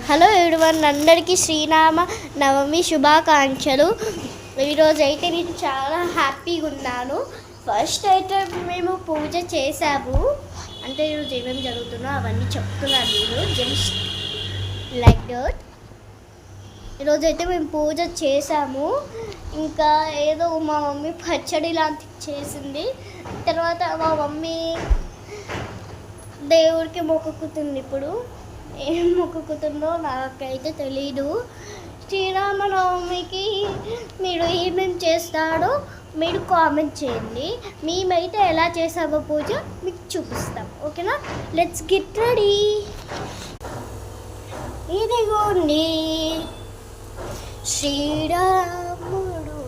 Hello everyone, అందరికీ శ్రీరామ నవమి శుభాకాంక్షలు. ఈరోజు అయితే నేను చాలా హ్యాపీగా ఉన్నాను. ఫస్ట్ అయితే మేము పూజ చేసాము. అంటే ఈరోజు ఏమేమి జరుగుతుందో అవన్నీ చెప్తున్నాను నేను, జస్ట్ లైక్ దట్. ఈరోజు అయితే మేము పూజ చేసాము. ఇంకా ఏదో మా మమ్మీ పచ్చడి లాంటిది చేసింది. తర్వాత మా మమ్మీ దేవుడికి మొక్కుకుతుంది. ఇప్పుడు ఏం మొక్కుకుతుందో నాకైతే తెలీదు. శ్రీరామనవమికి మీరు ఏమేమి చేస్తాడో మీరు కామెంట్ చేయండి. మేమైతే ఎలా చేసామో పూజ మీకు చూపిస్తాం. ఓకేనా? Let's get ready. ఇదిగోండి శ్రీరాముడు,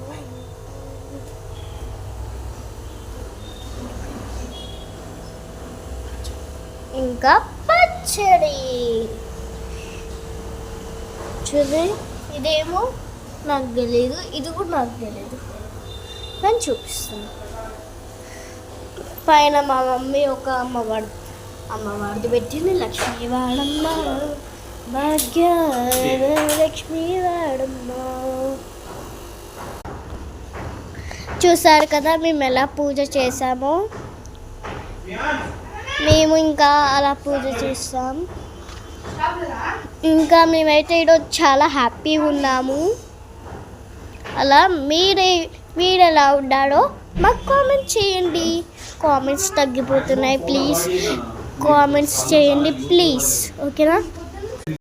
ఇంకా పచ్చడి చూడండి. ఇదేమో నాకు తెలియదు, ఇది కూడా నాకు తెలియదు, నేను చూపిస్తాను. పైన మా మమ్మీ ఒక అమ్మవారిది పెట్టింది. లక్ష్మీవాడమ్మ భాగ్య లక్ష్మీవాడమ్మ. చూసారు కదా మేము ఎలా పూజ చేసామో. మేము ఇంకా అలా పూజ చేస్తాం. ఇంకా మేమైతే ఈరోజు చాలా హ్యాపీగా ఉన్నాము. అలా మీరు ఎలా ఉన్నాడో మాకు కామెంట్ చేయండి. కామెంట్స్ తగ్గిపోతున్నాయి, ప్లీజ్ కామెంట్స్ చేయండి ప్లీజ్. ఓకేనా?